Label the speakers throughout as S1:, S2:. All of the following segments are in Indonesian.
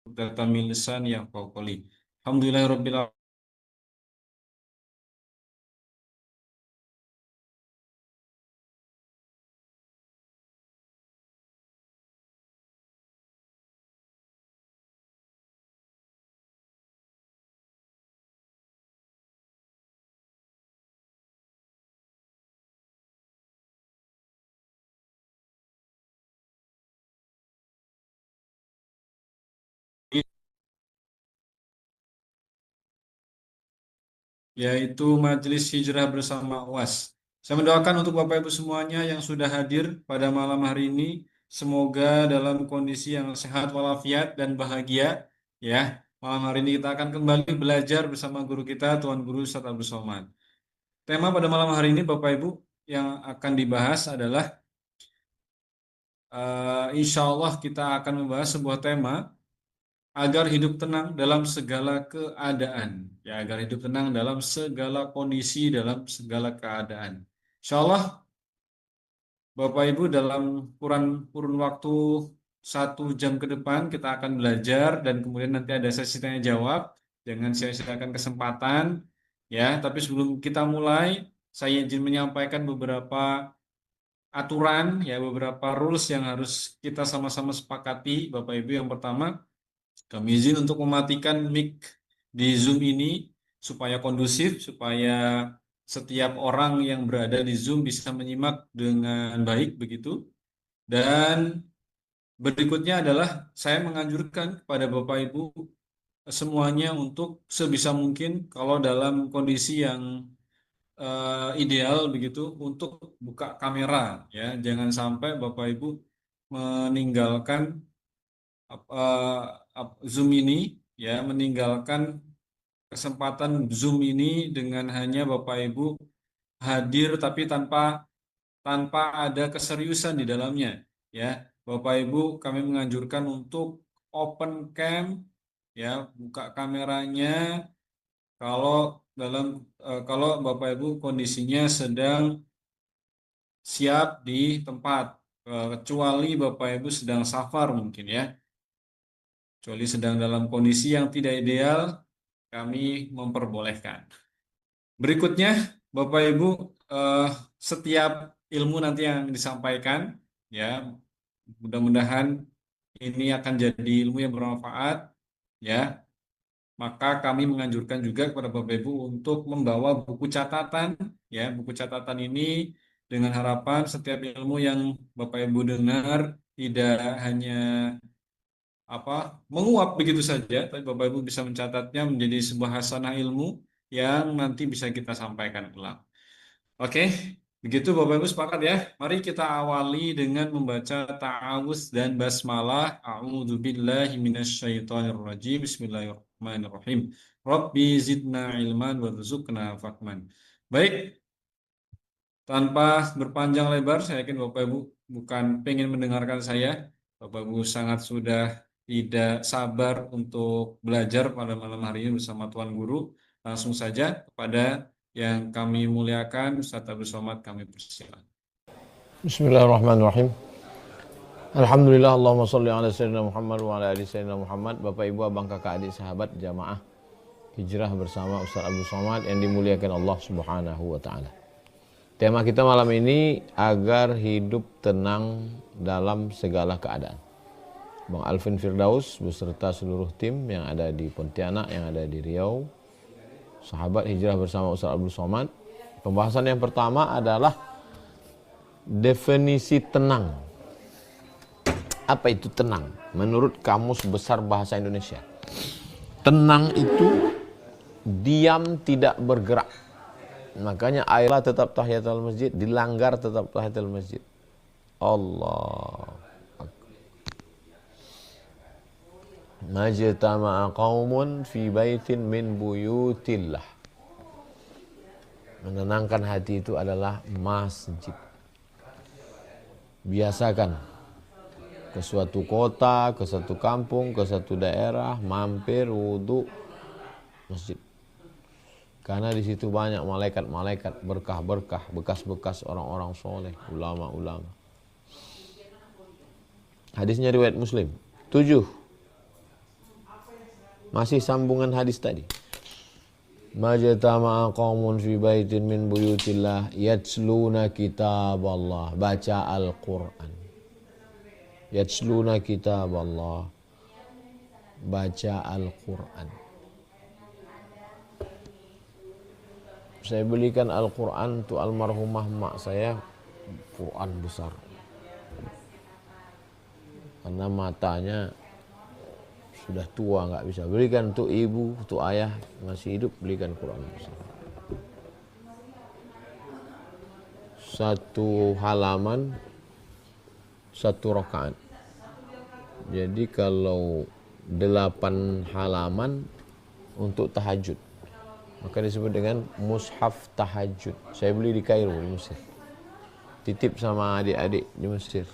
S1: uqdatan min lisani yafqahu qawli. Alhamdulillahirabbil alamin. Yaitu Majelis Hijrah Bersama UAS. Saya mendoakan untuk Bapak Ibu semuanya yang sudah hadir pada malam hari ini, semoga dalam kondisi yang sehat walafiat dan bahagia. Ya, malam hari ini kita akan kembali belajar bersama guru kita, Tuan Guru Ustadz Abdul Somad. Tema pada malam hari ini, Bapak Ibu, yang akan dibahas adalah insya Allah kita akan membahas sebuah tema agar hidup tenang dalam segala keadaan. Ya, agar hidup tenang dalam segala kondisi, dalam segala keadaan. Insya Allah, Bapak Ibu dalam kurun kurun waktu 1 jam ke depan kita akan belajar dan kemudian nanti ada sesi tanya jawab. Jangan sia-siakan kesempatan, ya. Tapi sebelum kita mulai, saya izin menyampaikan beberapa aturan, ya, beberapa rules yang harus kita sama-sama sepakati, Bapak Ibu. Yang pertama, kami izin untuk mematikan mic di Zoom ini supaya kondusif, supaya setiap orang yang berada di Zoom bisa menyimak dengan baik begitu. Dan berikutnya adalah saya menganjurkan kepada Bapak Ibu semuanya untuk sebisa mungkin kalau dalam kondisi yang ideal begitu untuk buka kamera, ya. Jangan sampai Bapak Ibu meninggalkan Zoom ini, ya, meninggalkan kesempatan Zoom ini dengan hanya Bapak Ibu hadir tapi tanpa tanpa ada keseriusan di dalamnya, ya. Bapak Ibu, kami menganjurkan untuk open cam, ya, buka kameranya kalau dalam kalau Bapak Ibu kondisinya sedang siap di tempat. Kecuali Bapak Ibu sedang safar mungkin, ya. Kecuali sedang dalam kondisi yang tidak ideal, kami memperbolehkan. Berikutnya, Bapak Ibu, eh, setiap ilmu nanti yang disampaikan, ya, mudah-mudahan ini akan jadi ilmu yang bermanfaat, ya. Maka kami menganjurkan juga kepada Bapak Ibu untuk membawa buku catatan, ya. Buku catatan ini dengan harapan setiap ilmu yang Bapak Ibu dengar tidak hanya menguap begitu saja, tapi Bapak Ibu bisa mencatatnya menjadi sebuah hasanah ilmu yang nanti bisa kita sampaikan ulang. Oke, begitu Bapak Ibu sepakat, ya. Mari kita awali dengan membaca ta'awuz dan basmalah. A'udzubillahi minasyaitonirrajim. Bismillahirrahmanirrahim. Rabbi zidna ilman warzuqna fahman. Baik, tanpa berpanjang lebar, saya yakin Bapak Ibu bukan pengen mendengarkan saya. Bapak Ibu sangat sudah tidak sabar untuk belajar pada malam hari ini bersama Tuan Guru. Langsung saja kepada yang kami muliakan, Ustadz Abdul Somad, kami persilakan.
S2: Bismillahirrahmanirrahim. Alhamdulillah, Allahumma sholli ala sayyidina Muhammad wa ala ali sayyidina Muhammad. Bapak Ibu, abang kakak adik sahabat jamaah hijrah bersama Ustaz Abdul Somad yang dimuliakan Allah Subhanahu wa taala. Tema kita malam ini agar hidup tenang dalam segala keadaan. Bang Alvin Firdaus beserta seluruh tim yang ada di Pontianak, yang ada di Riau, sahabat hijrah bersama Ustaz Abdul Somad. Pembahasan yang pertama adalah definisi tenang. Apa itu tenang? Menurut Kamus Besar Bahasa Indonesia, tenang itu diam, tidak bergerak. Makanya ayat tetap tahiyatul masjid, dilanggar tetap tahiyatul masjid. Allah. Majtama'a qaumun fi baitin min buyutillah. Menenangkan hati itu adalah masjid. Biasakan ke suatu kota, ke satu kampung, ke satu daerah, mampir wudhu masjid. Karena di situ banyak malaikat-malaikat, berkah-berkah, bekas-bekas orang-orang soleh, ulama-ulama. Hadisnya riwayat Muslim. 7. Masih sambungan hadis tadi. Majtama'a qaumun fi baitin min buyutillah yatsluna kitaballah, baca Al-Qur'an. Yatsluna kitaballah, baca Al-Qur'an. Saya belikan Al-Qur'an untuk almarhumah mak saya, Quran besar. Karena matanya sudah tua, nggak bisa. Belikan untuk ibu, untuk ayah masih hidup, belikan Quran besar. Satu halaman, satu rakaat. Jadi kalau 8 halaman untuk tahajud, maka disebut dengan mushaf tahajud. Saya beli di Kairo, di Mesir. Titip sama adik-adik di Mesir.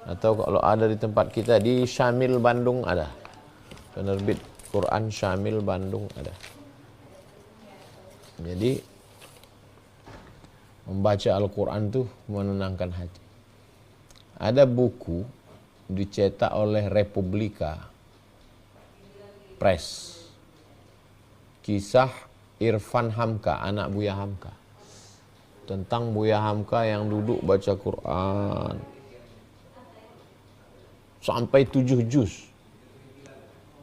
S2: Atau kalau ada di tempat kita di Syamil Bandung ada. Penerbit Quran Syamil Bandung ada. Jadi membaca Al-Quran itu menenangkan hati. Ada buku dicetak oleh Republika Press, kisah Irfan Hamka, anak Buya Hamka, tentang Buya Hamka yang duduk baca Quran sampai 7 juz.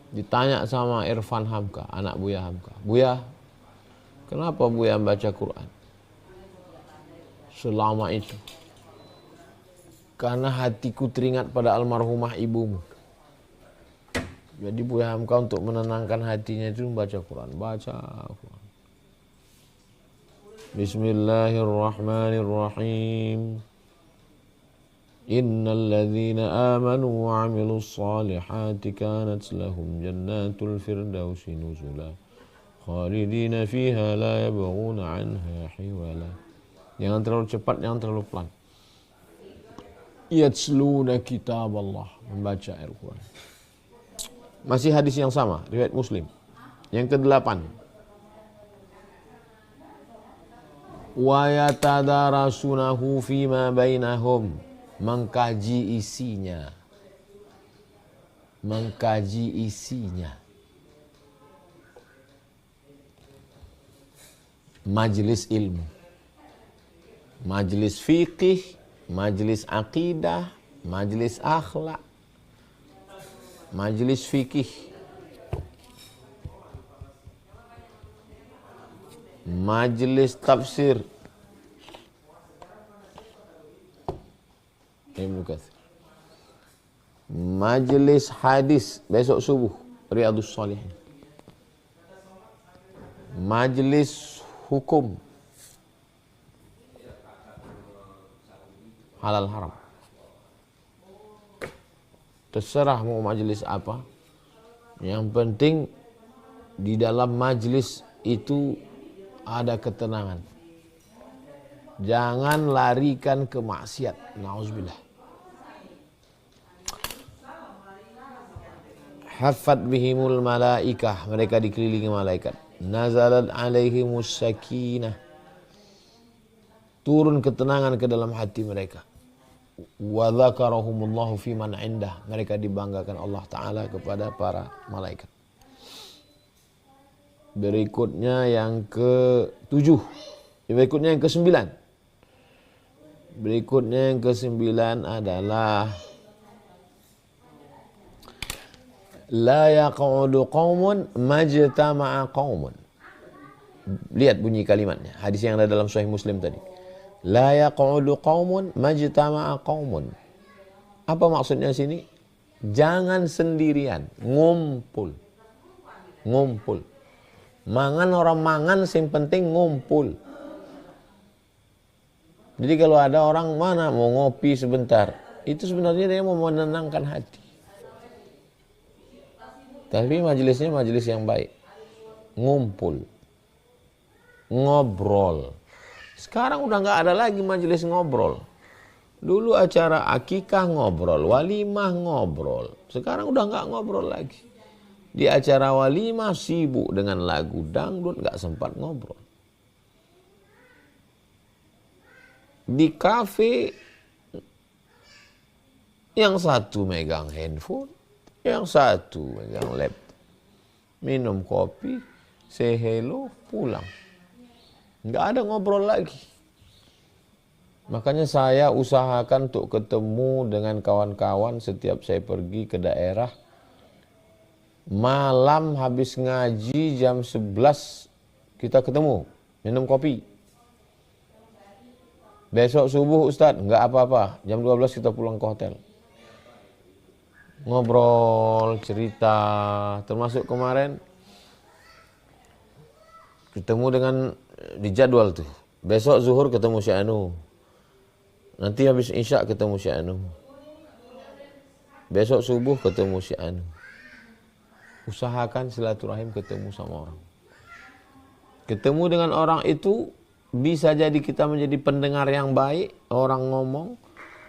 S2: Ditanya sama Irfan Hamka, anak Buya Hamka, Buya, kenapa Buya baca Quran selama itu? Karena hatiku teringat pada almarhumah ibumu. Jadi Buya Hamka untuk menenangkan hatinya itu membaca Quran. Baca Quran. Bismillahirrahmanirrahim. Innal ladzina amanu wa 'amilus solihati kanat lahum jannatul firdausi nuzula khalidina fiha la yabghuna 'anha hiwala. Jangan terlalu cepat, jangan terlalu pelan. Yatsluna kitaballah, membaca Al-Quran. Masih hadis yang sama, riwayat Muslim. Yang ke-8. Wa yatadarasunahu fima bainahum, mengkaji isinya. Mengkaji isinya. Majelis ilmu. Majelis fikih, majelis akidah, majelis akhlak, majelis fikih, majelis tafsir, Ibnu Katsir, majelis hadis besok subuh Riyadhus Shalihin, majelis hukum halal haram. Terserah mau majelis apa. Yang penting di dalam majelis itu ada ketenangan. Jangan larikan ke maksiat. Nauzubillah. Haffat bihimul malaikah, mereka dikelilingi malaikat. Nazalat alaihimus sakinah, turun ketenangan ke dalam hati mereka. Wa dzakarahumullahu fi man indah, mereka dibanggakan Allah Ta'ala kepada para malaikat. Berikutnya yang ke-7. Berikutnya yang ke-9. Berikutnya yang ke-9 adalah la yaq'udu qaumun majtama'a qaumun. Lihat bunyi kalimatnya, hadis yang ada dalam Sahih Muslim tadi. La yaq'udu qaumun majtama'a qaumun. Apa maksudnya sini? Jangan sendirian, ngumpul. Ngumpul. Mangan orang mangan, yang penting ngumpul. Jadi kalau ada orang mana mau ngopi sebentar, itu sebenarnya dia mau menenangkan hati. Tapi majelisnya majelis yang baik. Ngumpul. Ngobrol. Sekarang udah nggak ada lagi majelis ngobrol. Dulu acara akikah ngobrol, walimah ngobrol. Sekarang udah nggak ngobrol lagi. Di acara walimah sibuk dengan lagu dangdut, nggak sempat ngobrol. Di kafe yang satu megang handphone, yang satu megang laptop. minum kopi, say hello, pulang. Nggak ada ngobrol lagi. Makanya saya usahakan untuk ketemu dengan kawan-kawan setiap saya pergi ke daerah. Malam habis ngaji jam 11 kita ketemu, minum kopi. Besok subuh Ustadz, nggak apa-apa, jam 12 kita pulang ke hotel. Ngobrol, cerita, termasuk kemarin ketemu dengan di jadwal tuh. Besok zuhur ketemu si Anu. Nanti habis isya ketemu si Anu. Besok subuh ketemu si Anu. Usahakan silaturahim ketemu sama orang. Ketemu dengan orang itu bisa jadi kita menjadi pendengar yang baik, orang ngomong,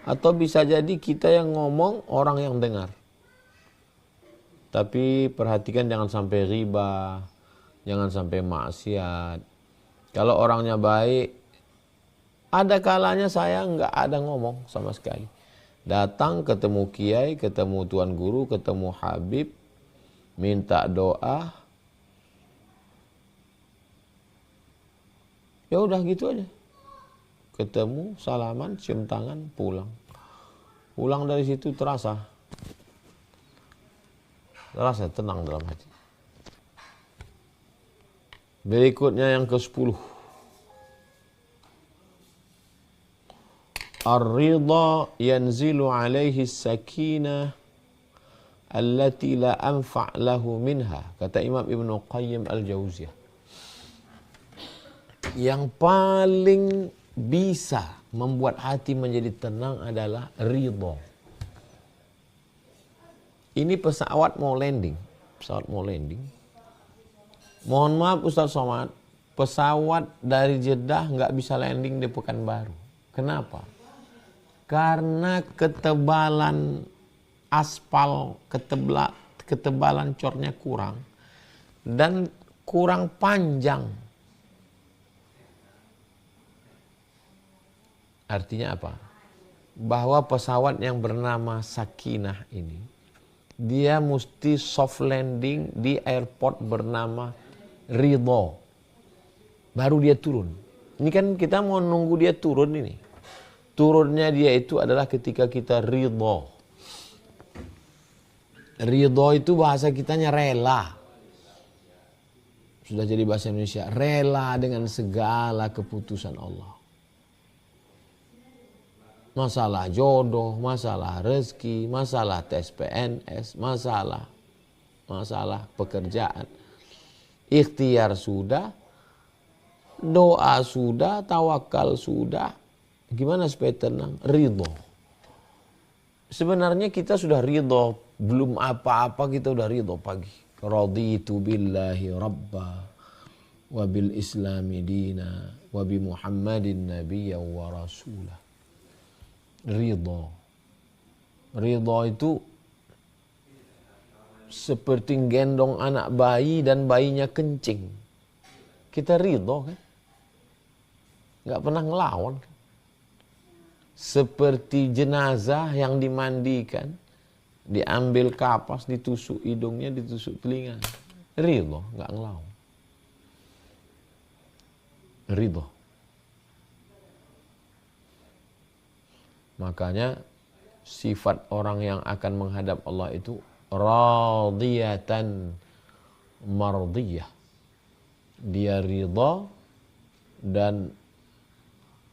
S2: atau bisa jadi kita yang ngomong, orang yang dengar. Tapi perhatikan jangan sampai riba, jangan sampai maksiat. Kalau orangnya baik, ada kalanya saya nggak ada ngomong sama sekali. Datang ketemu kiai, ketemu tuan guru, ketemu habib, minta doa. Ya udah gitu aja. Ketemu, salaman, cium tangan, pulang. Pulang dari situ terasa tenang dalam hati. Berikutnya yang ke-10. Ar-ridha yanzilu alaihi sakinah allati la anfa' lahu minha. Kata Imam Ibnu Qayyim Al-Jauziyah. Yang paling bisa membuat hati menjadi tenang adalah ridha. Ini pesawat mau landing. Mohon maaf Ustaz Somad, pesawat dari Jeddah nggak bisa landing di Pekanbaru. Kenapa? Karena ketebalan aspal, ketebalan cornya kurang dan kurang panjang. Artinya apa? Bahwa pesawat yang bernama Sakinah ini, dia mesti soft landing di airport bernama Ridha. Baru dia turun. Ini kan kita mau nunggu dia turun ini. Turunnya dia itu adalah ketika kita ridha. Ridha itu bahasa kitanya rela. Sudah jadi bahasa Indonesia. Rela dengan segala keputusan Allah. Masalah jodoh, masalah rezeki, masalah tes PNS, masalah pekerjaan. Ikhtiar sudah, doa sudah, tawakal sudah. Gimana supaya tenang? Ridho. Sebenarnya kita sudah ridho, belum apa-apa kita udah ridho pagi. Raditu billahi rabba wa bil islami dina wa bi Muhammadin nabiyya wa rasulah. Ridho itu seperti gendong anak bayi dan bayinya kencing. Kita ridho kan? Gak pernah ngelawan kan? Seperti jenazah yang dimandikan, diambil kapas, ditusuk hidungnya, ditusuk telinga. Ridho, gak ngelawan. Ridho. Makanya sifat orang yang akan menghadap Allah itu radiyatan mardiyah. Dia ridha dan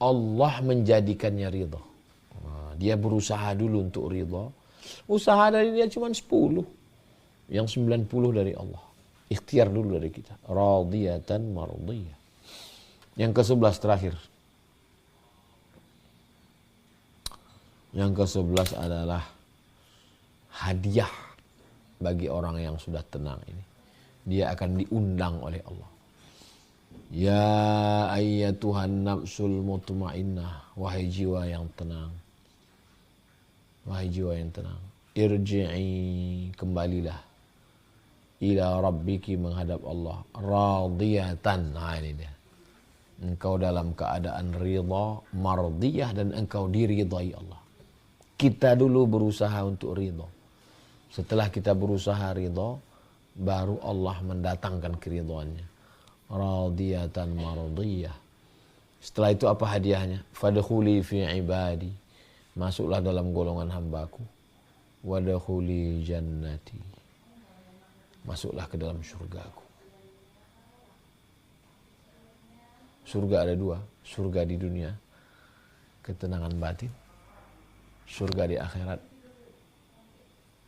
S2: Allah menjadikannya ridha. Dia berusaha dulu untuk ridha. Usaha dari dia cuma 10. Yang 90 dari Allah. Ikhtiar dulu dari kita. Radiyatan mardiyah. Yang ke-11 terakhir. Yang ke-11 adalah hadiah bagi orang yang sudah tenang ini. Dia akan diundang oleh Allah. Ya ayyatuhan nafsul mutmainnah, wahai jiwa yang tenang. Wahai jiwa yang tenang, irji'i, kembalilah ila rabbiki, menghadap Allah, radiyatan. Nah ini dia. Engkau dalam keadaan ridha, mardiyah, dan engkau diridhai Allah. Kita dulu berusaha untuk ridha. Setelah kita berusaha ridha, baru Allah mendatangkan keridhaannya. Radiyatan mardiyah. Setelah itu apa hadiahnya? Fadkhuli fi ibadi. Masuklah dalam golongan hambaku. Wadkhuli jannati. Masuklah ke dalam surgaku. Surga ada dua. Surga di dunia, ketenangan batin. Surga di akhirat,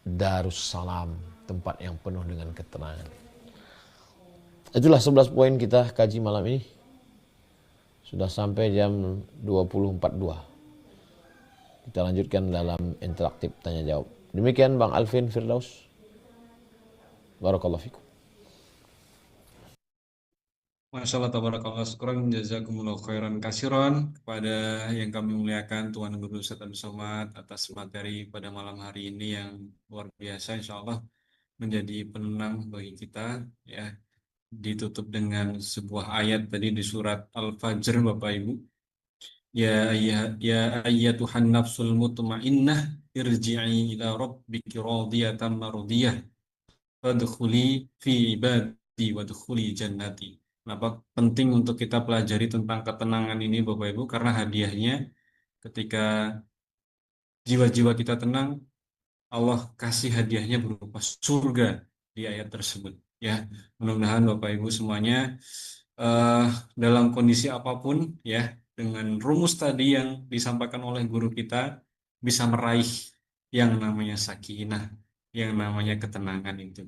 S2: Darussalam, tempat yang penuh dengan ketenangan. Itulah 11 poin kita kaji malam ini. Sudah sampai jam 20.42. Kita lanjutkan dalam interaktif tanya jawab. Demikian Bang Alvin Firdaus. Barakallahu fikum.
S1: Masya Allah, tabarakallah, syukran, jazakumullah khairan kasiron kepada yang kami muliakan Tuan Guru Ustaz Abdul Somad atas materi pada malam hari ini yang luar biasa, insya Allah menjadi penenang bagi kita, ya. Ditutup dengan sebuah ayat tadi di surat Al-Fajr, Bapak Ibu. Ya ayyatuhan nafsul mutmainnah irji'i ila rabbiki radiyatan mardiyah fadkhuli fi ibadi wadkhuli jannati. Kenapa penting untuk kita pelajari tentang ketenangan ini, Bapak Ibu? Karena hadiahnya ketika jiwa-jiwa kita tenang, Allah kasih hadiahnya berupa surga di ayat tersebut. Ya, mudah-mudahan Bapak Ibu semuanya eh, dalam kondisi apapun, ya, dengan rumus tadi yang disampaikan oleh guru kita bisa meraih yang namanya sakinah, yang namanya ketenangan itu.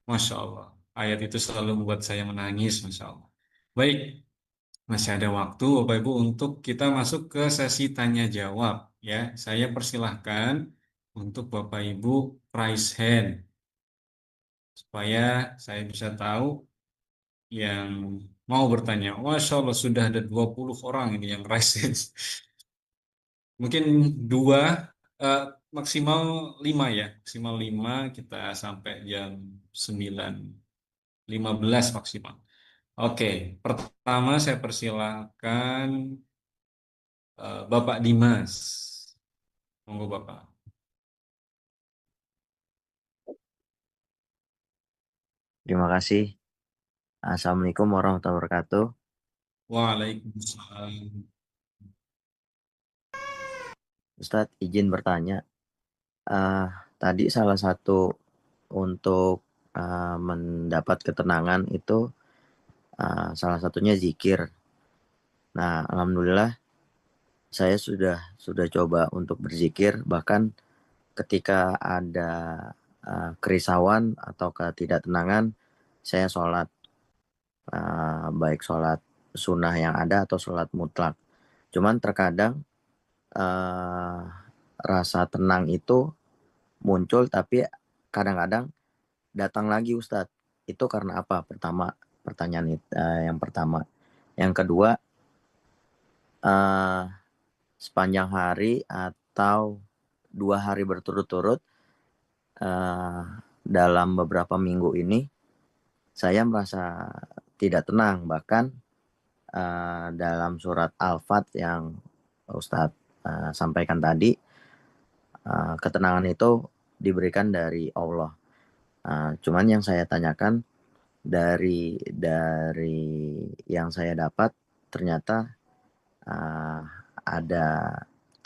S1: Masya Allah. Ayat itu selalu membuat saya menangis, Masya Allah. Baik, masih ada waktu Bapak Ibu untuk kita masuk ke sesi tanya jawab. Ya, saya persilahkan untuk Bapak Ibu raise hand supaya saya bisa tahu yang mau bertanya. Masya Allah, sudah ada 20 orang ini yang raise hand. Mungkin dua, eh, maksimal 5 ya. Maksimal 5 kita sampai jam 9.15 maksimal. Oke, pertama saya persilahkan Bapak Dimas. Monggo Bapak.
S3: Terima kasih. Assalamualaikum warahmatullahi wabarakatuh.
S1: Waalaikumsalam.
S3: Ustadz, izin bertanya. Eh, Tadi salah satu untuk mendapat ketenangan itu salah satunya zikir. Nah, alhamdulillah saya sudah coba untuk berzikir. Bahkan ketika ada kerisauan atau ketidaktenangan, saya sholat, baik sholat sunnah yang ada atau sholat mutlak. Cuman terkadang uh, rasa tenang itu muncul, tapi kadang-kadang datang lagi Ustadz. Itu karena apa? Pertanyaan yang pertama. Yang kedua, uh, sepanjang hari atau 2 hari berturut-turut, dalam beberapa minggu ini saya merasa tidak tenang. Bahkan dalam surat Al-Fat yang Ustadz sampaikan tadi, ketenangan itu diberikan dari Allah. Cuman yang saya tanyakan, dari yang saya dapat, ternyata ada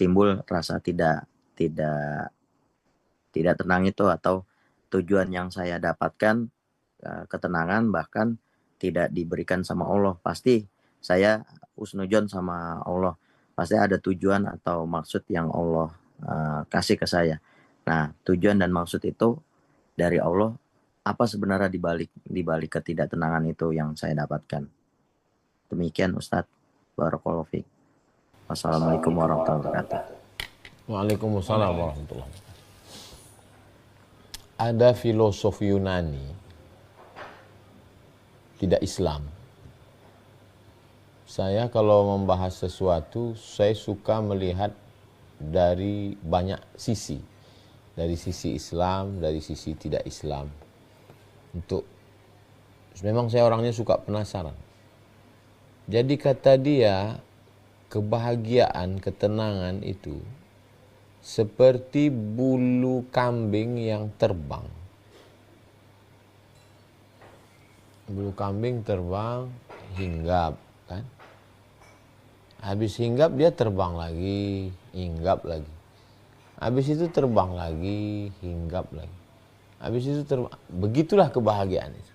S3: timbul rasa tidak tenang itu, atau tujuan yang saya dapatkan, ketenangan bahkan tidak diberikan sama Allah. Pasti saya husnudzon sama Allah, pasti ada tujuan atau maksud yang Allah kasih ke saya. Nah, tujuan dan maksud itu dari Allah, apa sebenarnya dibalik ketidaktenangan itu yang saya dapatkan. Demikian Ustadz. Barakallahu fiik. Wassalamualaikum warahmatullahi wabarakatuh.
S2: Waalaikumsalam warahmatullahi wabarakatuh. Ada filosof Yunani, tidak Islam. Saya kalau membahas sesuatu, saya suka melihat dari banyak sisi. Dari sisi Islam, dari sisi tidak Islam. Memang saya orangnya suka penasaran. Jadi kata dia, kebahagiaan, ketenangan itu seperti bulu kambing yang terbang. bulu kambing terbang, hinggap kan. Habis hinggap dia terbang lagi, hinggap lagi. Habis itu terbang lagi, hinggap lagi. Habis itu terbang. Begitulah kebahagiaan itu.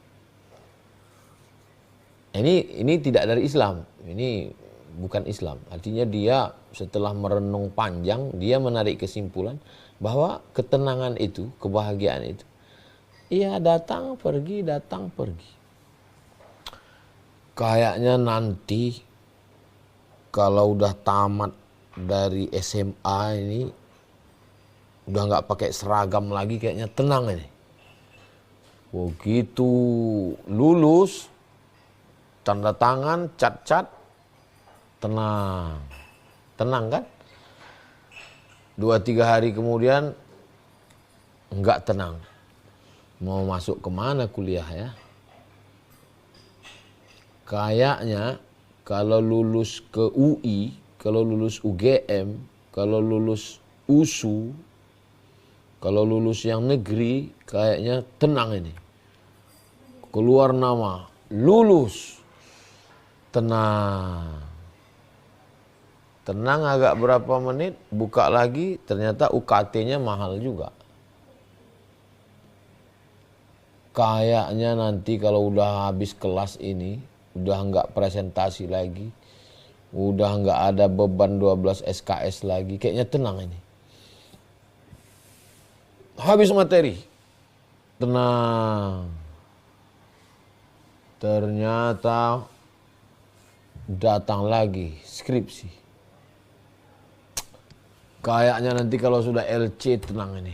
S2: Ini tidak dari Islam. Ini bukan Islam. Artinya dia setelah merenung panjang, dia menarik kesimpulan bahwa ketenangan itu, kebahagiaan itu, iya datang pergi, datang pergi. Kayaknya nanti kalau udah tamat dari SMA ini, udah nggak pakai seragam lagi, kayaknya tenang ini. Begitu lulus, tanda tangan, cat-cat, tenang. Tenang kan? 2-3 hari kemudian enggak tenang. Mau masuk kemana kuliah ya? Kayaknya kalau lulus ke UI, kalau lulus UGM, kalau lulus USU, kalau lulus yang negeri, kayaknya tenang ini. Keluar nama, lulus. Tenang. Tenang agak berapa menit, buka lagi, ternyata UKT-nya mahal juga. Kayaknya nanti kalau udah habis kelas ini, udah nggak presentasi lagi, udah nggak ada beban 12 SKS lagi, kayaknya tenang ini. Habis materi, tenang. Ternyata datang lagi skripsi. Kayaknya nanti kalau sudah LC tenang ini.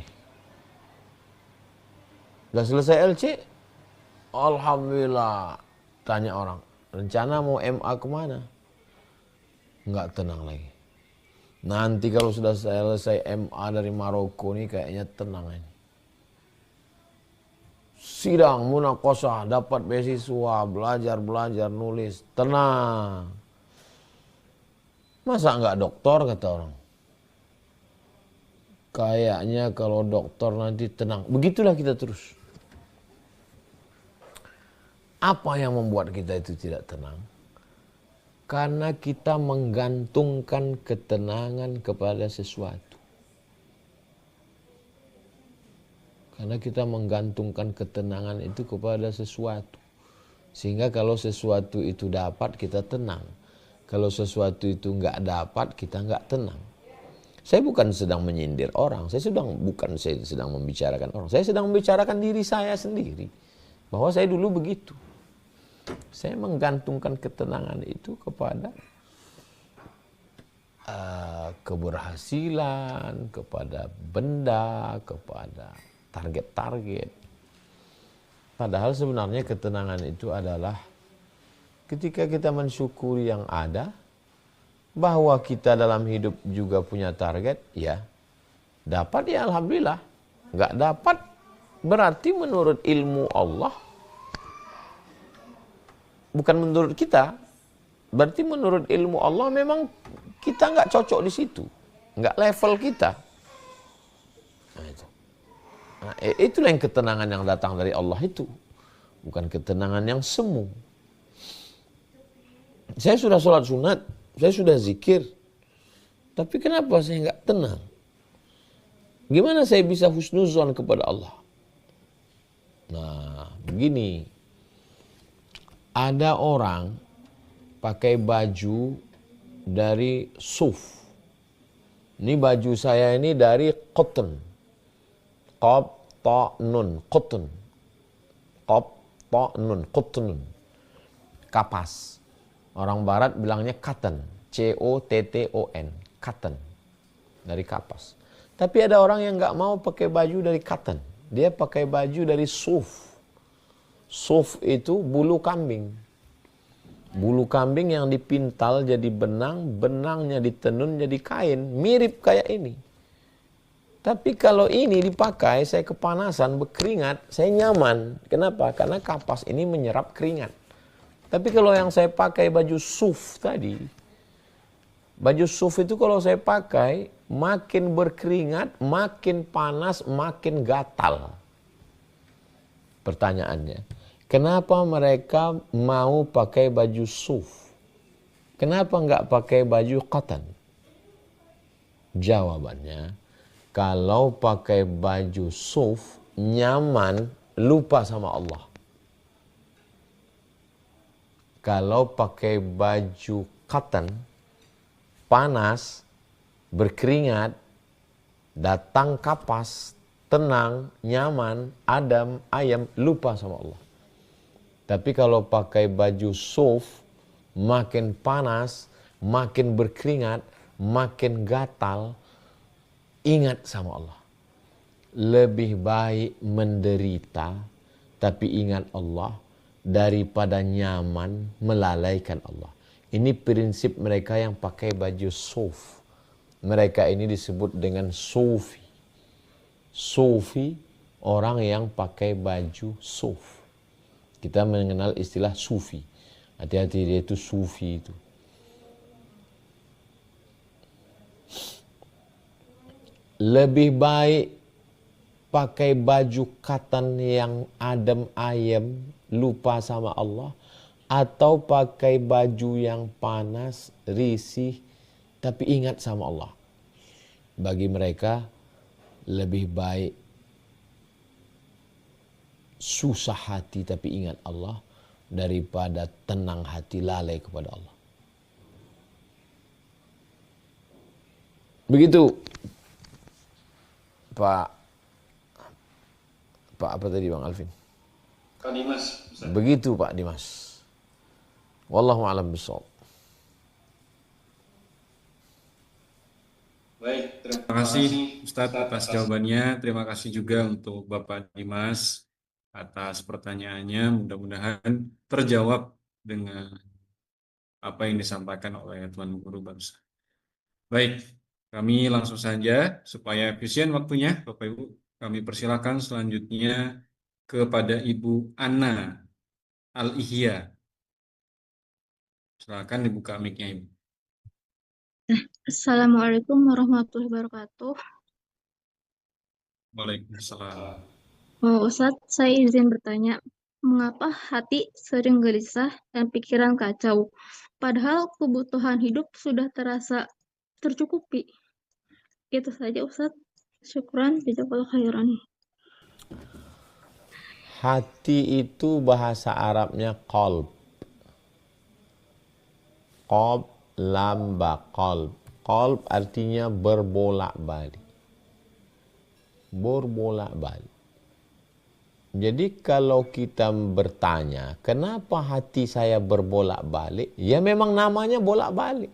S2: Udah selesai LC, alhamdulillah. Tanya orang, rencana mau MA kemana? Enggak tenang lagi. Nanti kalau sudah selesai MA dari Maroko nih kayaknya tenang ini. Sidang munaqashah, dapat beasiswa, belajar nulis, tenang. Masa enggak doktor kata orang? Kayaknya kalau doktor nanti tenang. Begitulah kita terus. Apa yang membuat kita itu tidak tenang? Karena kita menggantungkan ketenangan kepada sesuatu. Karena kita menggantungkan ketenangan itu kepada sesuatu. Sehingga kalau sesuatu itu dapat, kita tenang. Kalau sesuatu itu enggak dapat, kita enggak tenang. Saya bukan sedang menyindir orang, saya sedang membicarakan orang. Saya sedang membicarakan diri saya sendiri. Bahwa saya dulu begitu. Saya menggantungkan ketenangan itu kepada keberhasilan, kepada benda, kepada target-target. Padahal sebenarnya ketenangan itu adalah ketika kita mensyukuri yang ada, bahwa kita dalam hidup juga punya target, ya dapat ya alhamdulillah. Nggak dapat berarti menurut ilmu Allah, bukan menurut kita, berarti menurut ilmu Allah memang kita nggak cocok di situ, nggak level kita. Nah, itulah yang ketenangan yang datang dari Allah itu, bukan ketenangan yang semu. Saya sudah sholat sunat, saya sudah zikir, tapi kenapa saya nggak tenang? Gimana saya bisa husnuzon kepada Allah? Nah, begini, ada orang pakai baju dari suf. Ini baju saya ini dari cotton. Qop-ta-nun, cotton. Qop-ta-nun, cotton. Kapas. Orang barat bilangnya cotton. C-O-T-T-O-N. Cotton. Dari kapas. Tapi ada orang yang nggak mau pakai baju dari cotton. Dia pakai baju dari suf. Suf itu bulu kambing. Bulu kambing yang dipintal jadi benang, benangnya ditenun jadi kain. Mirip kayak ini. Tapi kalau ini dipakai, saya kepanasan, berkeringat, saya nyaman. Kenapa? Karena kapas ini menyerap keringat. Tapi kalau yang saya pakai baju suf tadi, baju suf itu kalau saya pakai, makin berkeringat, makin panas, makin gatal. Pertanyaannya, Kenapa mereka mau pakai baju suf? Kenapa nggak pakai baju cotton? Jawabannya, kalau pakai baju suf, nyaman, lupa sama Allah. Kalau pakai baju cotton, panas, berkeringat, datang kapas, tenang, nyaman, adem, ayam, lupa sama Allah. Tapi kalau pakai baju suf, makin panas, makin berkeringat, makin gatal, ingat sama Allah. Lebih baik menderita, tapi ingat Allah, daripada nyaman melalaikan Allah. Ini prinsip mereka yang pakai baju suf. Mereka ini disebut dengan sufi. Sufi, orang yang pakai baju suf. Kita mengenal istilah sufi. Hati-hati, dia itu sufi itu. Lebih baik pakai baju katan yang adem ayem, lupa sama Allah, atau pakai baju yang panas, risih, tapi ingat sama Allah. Bagi mereka lebih baik susah hati tapi ingat Allah daripada tenang hati lalai kepada Allah. Begitu Pak apa tadi Bang Alvin?
S1: Kak Dimas. Ustaz.
S2: Begitu Pak Dimas. Wallahu a'lam bishawab.
S1: Baik, terima kasih Ustadz atas jawabannya. Terima kasih juga untuk Bapak Dimas atas pertanyaannya. Mudah-mudahan terjawab dengan apa yang disampaikan oleh Tuan Guru barusan. Baik, kami langsung saja supaya efisien waktunya, Bapak Ibu. Kami persilakan selanjutnya kepada Ibu Ana Al-Ihya. Silakan dibuka mic-nya, Ibu.
S4: Assalamualaikum warahmatullahi wabarakatuh.
S1: Waalaikumsalam.
S4: Ustadz, saya izin bertanya, mengapa hati sering gelisah dan pikiran kacau, padahal kebutuhan hidup sudah terasa tercukupi? Itu saja Ustadz. Syukran, jazakallahu khairan.
S2: Hati itu bahasa Arabnya qalb. Qalb, lamba, qalb. Qalb artinya berbolak-balik. Berbolak-balik. Jadi kalau kita bertanya, kenapa hati saya berbolak-balik? Ya memang namanya bolak-balik.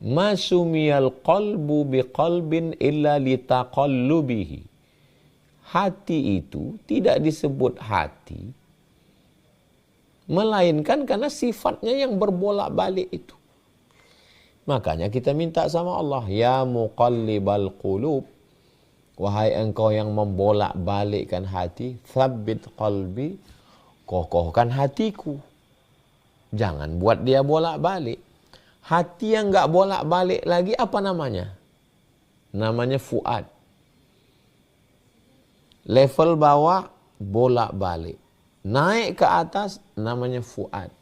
S2: Ma sumiyal qalbu biqalbin illa litaqallubihi. Hati itu tidak disebut hati, melainkan karena sifatnya yang berbolak-balik itu. Makanya kita minta sama Allah, ya muqallibal qulub, wahai engkau yang membolak-balikkan hati, tsabbit qalbi, kokohkan hatiku. Jangan buat dia bolak-balik. Hati yang enggak bolak-balik lagi apa namanya? Namanya fuad. Level bawah bolak-balik. Naik ke atas namanya fuad.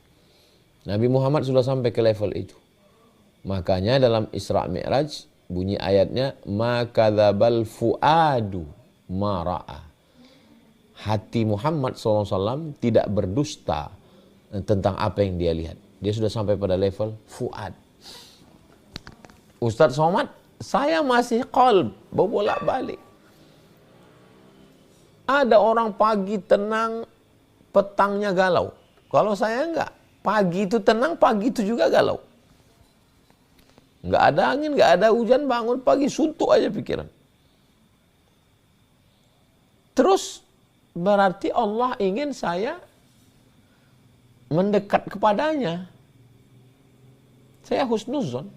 S2: Nabi Muhammad sudah sampai ke level itu. Makanya dalam Isra Mi'raj bunyi ayatnya, ma kadzabal fuadu ma ra'a. Hati Muhammad SAW tidak berdusta tentang apa yang dia lihat. Dia sudah sampai pada level fuad. Ustadz Somad, saya masih qalb, berbolak-balik. Ada orang pagi tenang, petangnya galau. Kalau saya enggak, pagi itu tenang, pagi itu juga galau. Enggak ada angin, enggak ada hujan, bangun pagi suntuk aja pikiran. Terus berarti Allah ingin saya mendekat kepadanya. Saya husnuzon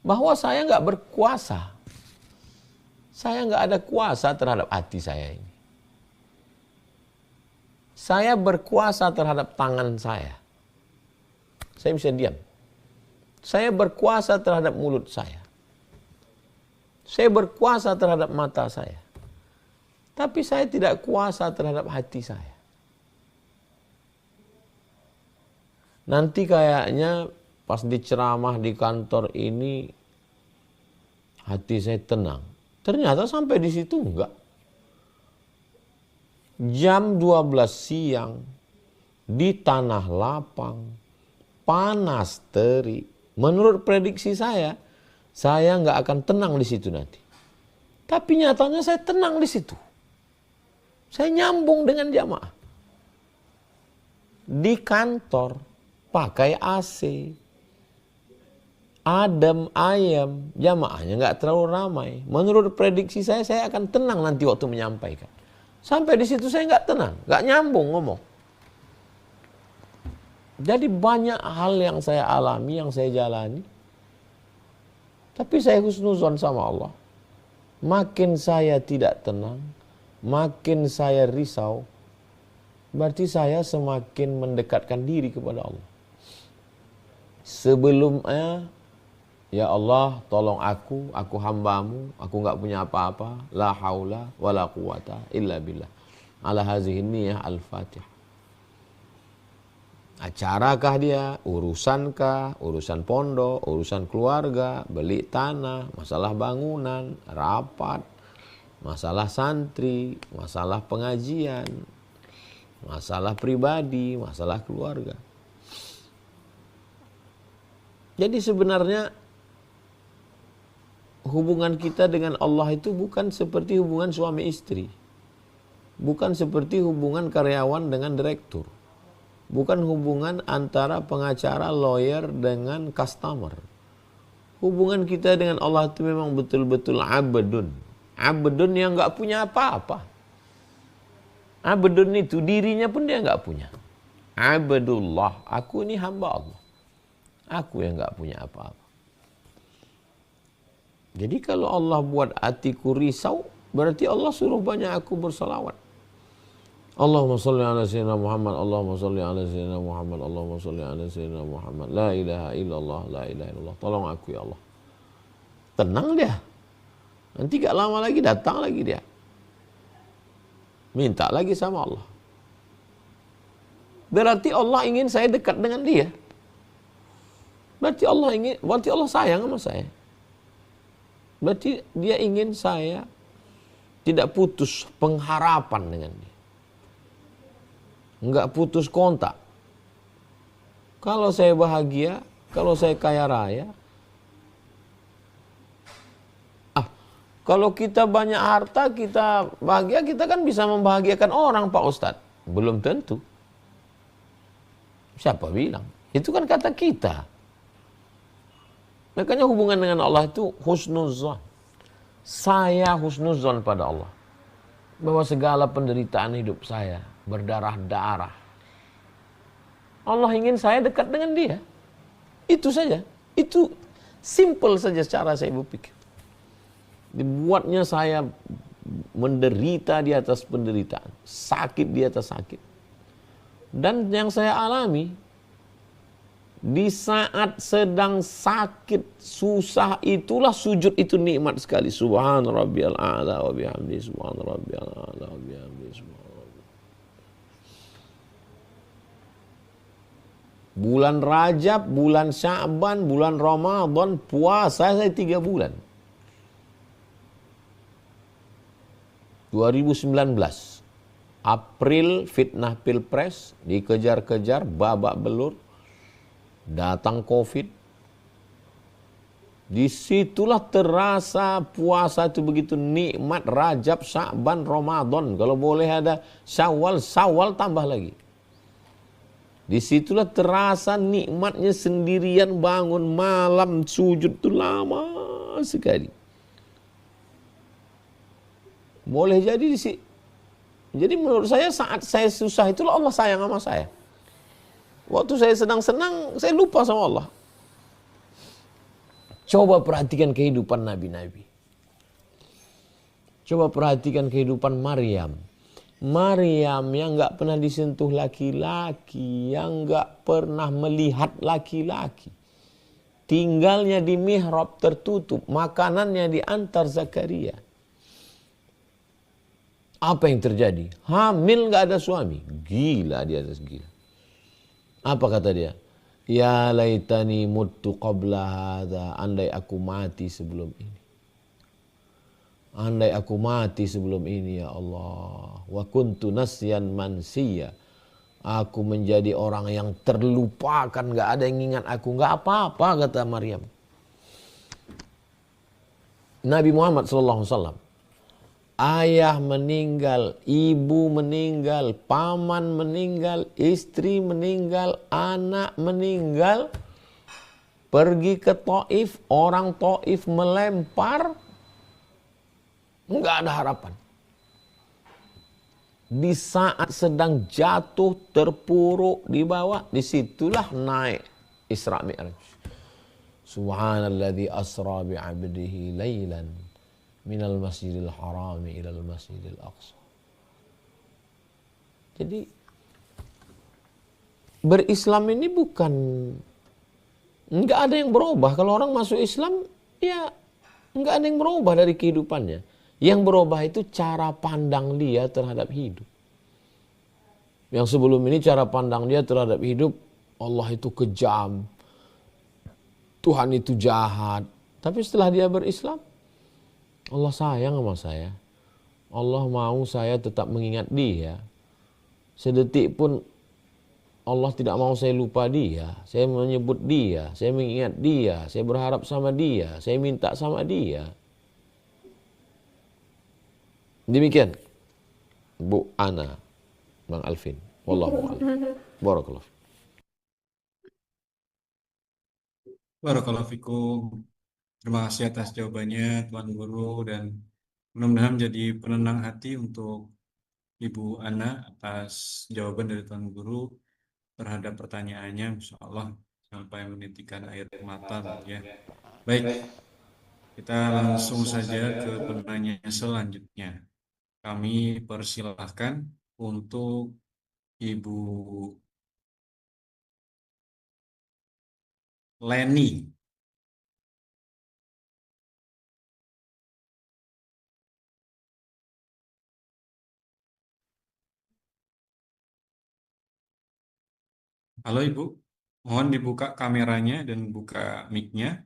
S2: bahwa saya enggak berkuasa. Saya enggak ada kuasa terhadap hati saya ini. Saya berkuasa terhadap tangan saya. Saya bisa diam. Saya berkuasa terhadap mulut saya. Saya berkuasa terhadap mata saya. Tapi saya tidak kuasa terhadap hati saya. Nanti kayaknya pas diceramah di kantor ini hati saya tenang. Ternyata sampai di situ enggak. Jam 12 siang di tanah lapang, panas terik. Menurut prediksi saya enggak akan tenang di situ nanti. Tapi nyatanya saya tenang di situ. Saya nyambung dengan jamaah. Di kantor, pakai AC. Adem, ayam, jamaahnya nggak terlalu ramai. Menurut prediksi saya akan tenang nanti waktu menyampaikan. Sampai di situ saya nggak tenang, nggak nyambung ngomong. Jadi banyak hal yang saya alami, yang saya jalani. Tapi saya husnuzon sama Allah. Makin saya tidak tenang, makin saya risau, berarti saya semakin mendekatkan diri kepada Allah. Sebelumnya, ya Allah tolong aku hambamu, aku nggak punya apa-apa, la haula wala quwata illa billah. Ala hazihi niyah al-Fatihah. Acarakah dia, urusankah, urusan pondok, urusan keluarga, beli tanah, masalah bangunan, rapat, masalah santri, masalah pengajian, masalah pribadi, masalah keluarga. Jadi sebenarnya hubungan kita dengan Allah itu bukan seperti hubungan suami istri. Bukan seperti hubungan karyawan dengan direktur. Bukan hubungan antara pengacara, lawyer dengan customer. Hubungan kita dengan Allah itu memang betul-betul abdun. Abdun yang nggak punya apa-apa. Abdun itu dirinya pun dia nggak punya. Abdullah, aku ini hamba Allah. Aku yang nggak punya apa-apa. Jadi kalau Allah buat hatiku risau, berarti Allah suruh banyak aku bersalawat. Allahumma salli ala sayyidina Muhammad, Allahumma salli ala sayyidina Muhammad, Allahumma salli ala sayyidina Muhammad. La ilaha illallah, la ilaha illallah. Tolong aku ya Allah. Tenang dia. Nanti gak lama lagi datang lagi dia. Minta lagi sama Allah. Berarti Allah ingin saya dekat dengan dia. Berarti Allah sayang sama saya. Berarti dia ingin saya tidak putus pengharapan dengan dia. Enggak putus kontak. Kalau saya bahagia, kalau saya kaya raya, kalau kita banyak harta, kita bahagia, kita kan bisa membahagiakan orang, Pak Ustadz. Belum tentu. Siapa bilang? Itu kan kata kita. Makanya hubungan dengan Allah itu husnuzon. Saya husnuzon pada Allah. Bahwa segala penderitaan hidup saya berdarah-darah. Allah ingin saya dekat dengan dia. Itu saja. Itu simple saja cara saya berpikir. Dibuatnya saya menderita di atas penderitaan. Sakit di atas sakit. Dan yang saya alami, di saat sedang sakit, susah, itulah sujud itu nikmat sekali. Subhan rabbiyal a'la wa bihamdi, subhan rabbiyal a'la wa bihamdi, subhan rabbiyal. Bulan Rajab, bulan Sya'ban, bulan Ramadan, puasa saya 3 bulan. 2019, April fitnah pilpres, dikejar-kejar, babak belur. Datang COVID, disitulah terasa puasa itu begitu nikmat. Rajab, Sya'ban, Ramadan. Kalau boleh ada Syawal tambah lagi. Disitulah terasa nikmatnya sendirian bangun malam sujud itu lama sekali. Boleh jadi di sini. Jadi menurut saya saat saya susah itulah Allah sayang sama saya. Waktu saya senang-senang, saya lupa sama Allah. Coba perhatikan kehidupan nabi-nabi. Coba perhatikan kehidupan Maryam. Maryam yang nggak pernah disentuh laki-laki, yang nggak pernah melihat laki-laki. Tinggalnya di mihrab tertutup, makanannya diantar Zakaria. Apa yang terjadi? Hamil gak ada suami. Gila di atas gila. Apa kata dia? Ya laitani muttu qabla hadha. Andai aku mati sebelum ini. Andai aku mati sebelum ini ya Allah. Wa kuntu nasyan mansiya. Aku menjadi orang yang terlupakan. Gak ada yang ingat aku. Gak apa-apa kata Maryam. Nabi Muhammad SAW. Ayah meninggal, ibu meninggal, paman meninggal, istri meninggal, anak meninggal. Pergi ke Taif, orang Taif melempar. Enggak ada harapan. Di saat sedang jatuh, terpuruk di bawah, disitulah naik Isra Mi'raj. Subhanalladzi asra bi'abdihi laylan minal masjidil harami ilal masjidil aqsa. Jadi berislam ini bukan, enggak ada yang berubah. Kalau orang masuk Islam, ya enggak ada yang berubah dari kehidupannya. Yang berubah itu cara pandang dia terhadap hidup. Yang sebelum ini cara pandang dia terhadap hidup, Allah itu kejam, Tuhan itu jahat. Tapi setelah dia berislam, Allah sayang sama saya. Allah mau saya tetap mengingat dia. Sedetik pun Allah tidak mau saya lupa dia. Saya menyebut dia, saya mengingat dia, saya berharap sama dia, saya minta sama dia. Demikian Bu Ana, Bang Alvin. Wallahu a'lam. Barakallahu.
S1: Barakallahu fikum. Terima kasih atas jawabannya Tuan Guru, dan mudah-mudahan menjadi penenang hati untuk Ibu Ana atas jawaban dari Tuan Guru terhadap pertanyaannya. Insya Allah sampai menitikan air mata ya. Baik, kita langsung saja ke penanya selanjutnya. Kami persilahkan untuk Ibu Leni. Halo Ibu, mohon dibuka kameranya dan buka mic-nya.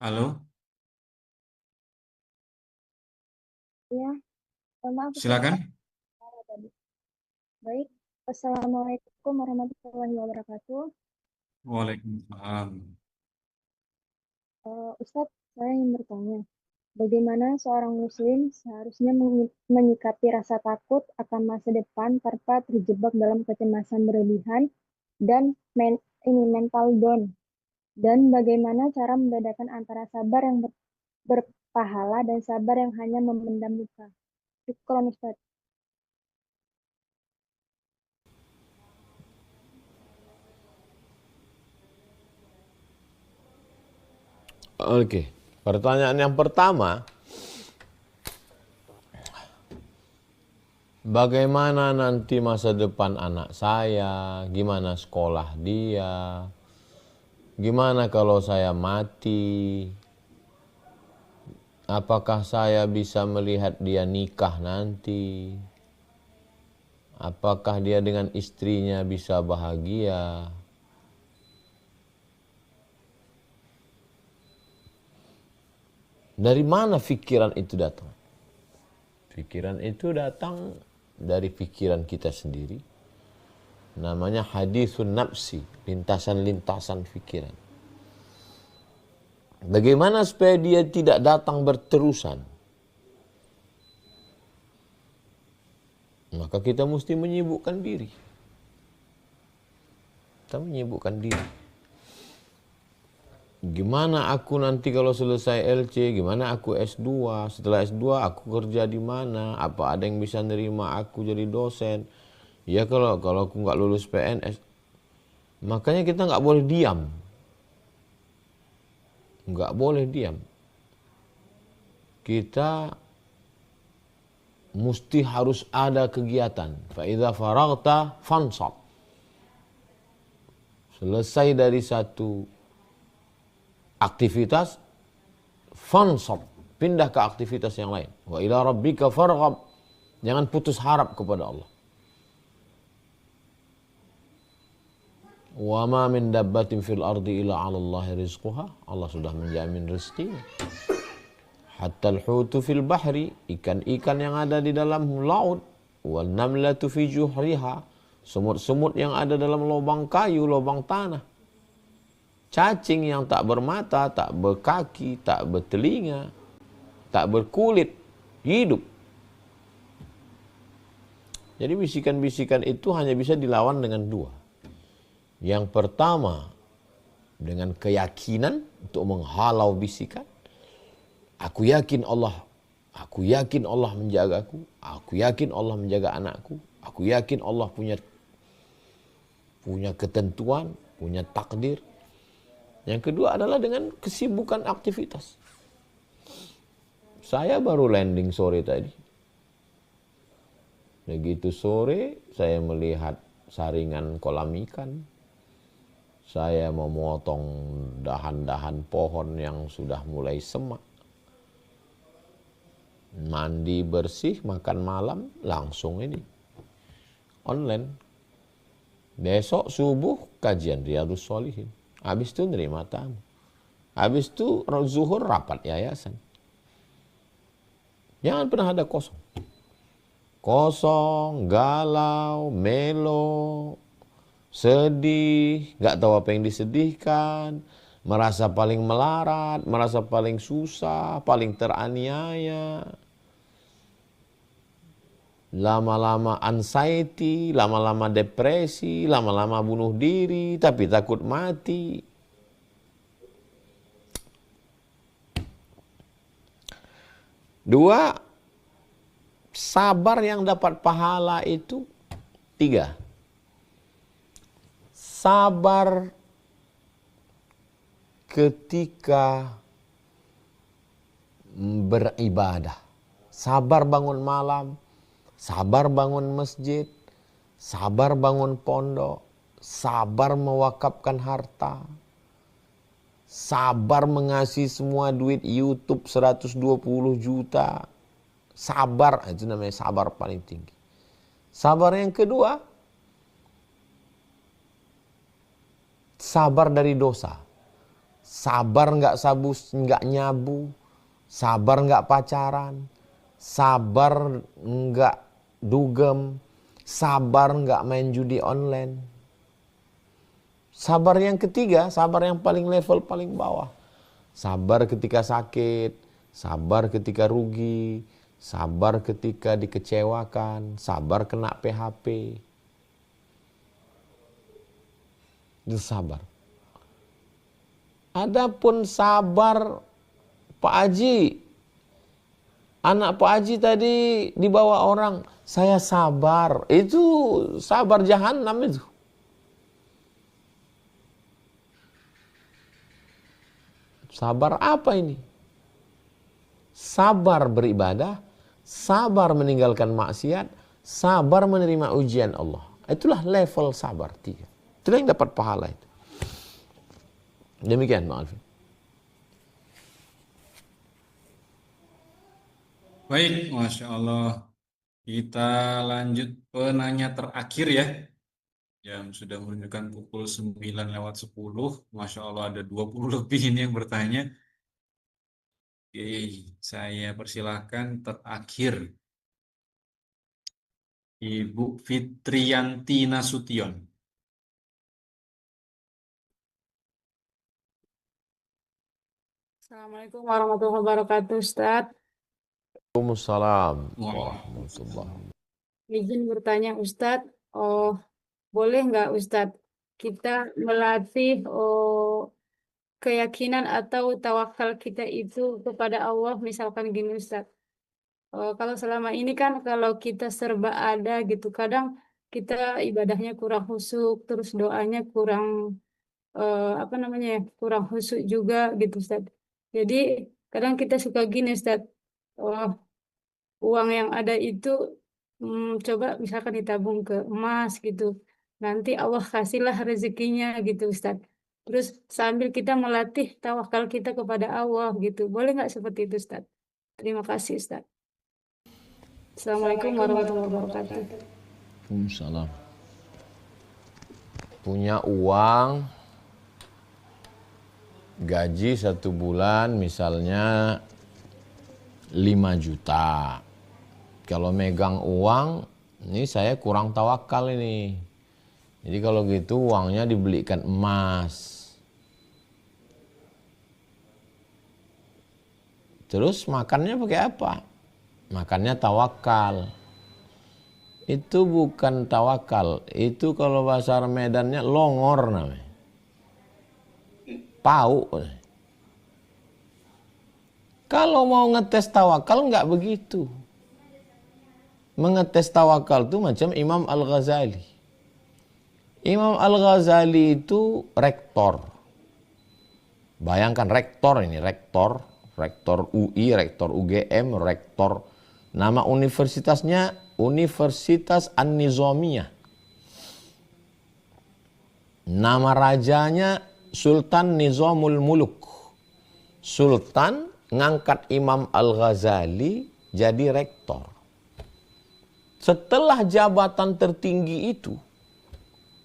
S1: Halo,
S5: Ya, maaf
S1: silakan.
S5: tadi. Baik, Assalamualaikum warahmatullahi wabarakatuh.
S1: Waalaikumsalam.
S5: Ustadz, saya ingin bertanya, bagaimana seorang Muslim seharusnya menyikapi rasa takut akan masa depan tanpa terjebak dalam kecemasan berlebihan dan mental down? Dan bagaimana cara membedakan antara sabar yang berpahala dan sabar yang hanya memendam luka? Syukron, Ustadz.
S2: Oke, pertanyaan yang pertama, bagaimana nanti masa depan anak saya, gimana sekolah dia, gimana kalau saya mati, apakah saya bisa melihat dia nikah nanti, apakah dia dengan istrinya bisa bahagia. Dari mana pikiran itu datang? Pikiran itu datang dari pikiran kita sendiri. Namanya hadisun nafsi, lintasan-lintasan pikiran. Bagaimana supaya dia tidak datang berterusan? Maka kita mesti menyibukkan diri. Kita menyibukkan diri. Gimana aku nanti kalau selesai LC, gimana aku S2, setelah S2 aku kerja di mana, apa ada yang bisa nerima aku jadi dosen. Ya kalau aku nggak lulus PNS, makanya kita nggak boleh diam. Nggak boleh diam. Kita mesti harus ada kegiatan. Fa idza faraghta fansab. Selesai dari satu aktivitas, fansab, pindah ke aktivitas yang lain. Wa ila rabbika farghab, jangan putus harap kepada Allah. Wa ma min dabbatin fil ardi illa 'ala Allahi rizquha, Allah sudah menjamin rezekinya. Hatta al-hutu fil bahri, ikan-ikan yang ada di dalam laut, wal namlatu fi juhriha, semut-semut yang ada dalam lubang kayu, lubang tanah. Cacing yang tak bermata, tak berkaki, tak bertelinga, tak berkulit, hidup. Jadi bisikan-bisikan itu hanya bisa dilawan dengan dua. Yang pertama, dengan keyakinan untuk menghalau bisikan. Aku yakin Allah menjagaku, aku yakin Allah menjaga anakku, aku yakin Allah punya ketentuan, punya takdir. Yang kedua adalah dengan kesibukan aktivitas. Saya baru landing sore tadi. Begitu sore saya melihat saringan kolam ikan. Saya memotong dahan-dahan pohon yang sudah mulai semak. Mandi bersih, makan malam, langsung ini online. Besok subuh kajian Riyadhus Shalihin. Habis itu nerima tamu. Habis itu zuhur rapat yayasan. Jangan pernah ada kosong. Kosong, galau, melo, sedih, gak tahu apa yang disedihkan, merasa paling melarat, merasa paling susah, paling teraniaya. Lama-lama anxiety, lama-lama depresi, lama-lama bunuh diri, tapi takut mati. Dua, sabar yang dapat pahala itu tiga. Sabar ketika beribadah. Sabar bangun malam, sabar bangun masjid, sabar bangun pondok, sabar mewakafkan harta, sabar mengasihi semua duit YouTube 120 juta. Sabar, itu namanya sabar paling tinggi. Sabar yang kedua, sabar dari dosa. Sabar nggak nyabu, sabar nggak pacaran, sabar nggak dugem, sabar nggak main judi online. Sabar yang ketiga, sabar yang paling level paling bawah. Sabar ketika sakit, sabar ketika rugi, sabar ketika dikecewakan, sabar kena PHP. Itu sabar. Adapun sabar Pak Haji, anak Pak Haji tadi dibawa orang, saya sabar. Itu sabar jahanam itu. Sabar apa ini? Sabar beribadah, sabar meninggalkan maksiat, sabar menerima ujian Allah. Itulah level sabar 3. Itulah yang dapat pahala itu. Demikian, Pak Alvin.
S1: Baik, Masya Allah. Kita lanjut penanya terakhir ya. Yang sudah menunjukkan pukul 9:10. Masya Allah ada 20 lebih ini yang bertanya. Oke, saya persilahkan terakhir. Ibu Fitriyanti Nasution.
S6: Assalamualaikum warahmatullahi wabarakatuh, Ustadz.
S2: Waalaikumsalam
S1: Wah,
S2: warahmatullahi.
S6: Izin bertanya, Ustadz, boleh nggak Ustadz kita melatih keyakinan atau tawakal kita itu kepada Allah, misalkan gini Ustadz. Kalau selama ini kan kalau kita serba ada gitu, kadang kita ibadahnya kurang khusyuk, terus doanya kurang kurang khusyuk juga gitu Ustadz. Jadi kadang kita suka gini Ustadz, uang yang ada itu coba misalkan ditabung ke emas gitu. Nanti Allah kasihlah rezekinya gitu Ustadz. Terus sambil kita melatih tawakal kita kepada Allah gitu. Boleh nggak seperti itu, Ustaz? Terima kasih, Ustaz. Assalamualaikum warahmatullahi wabarakatuh.
S2: Waalaikumsalam. Punya uang, gaji 1 bulan misalnya 5 juta. Kalau megang uang, ini saya kurang tawakal ini. Jadi kalau gitu uangnya dibelikan emas. Terus makannya pakai apa? Makannya tawakal. Itu bukan tawakal, itu kalau bahasa Medannya longor namanya. Pau. Kalau mau ngetes tawakal nggak begitu. Mengetes tawakal itu macam Imam Al-Ghazali. Imam Al-Ghazali itu rektor. Bayangkan rektor ini, rektor UI, rektor UGM, rektor. Nama universitasnya Universitas An-Nizamiyah. Nama rajanya Sultan Nizamul Muluk. Sultan ngangkat Imam Al-Ghazali jadi rektor. Setelah jabatan tertinggi itu,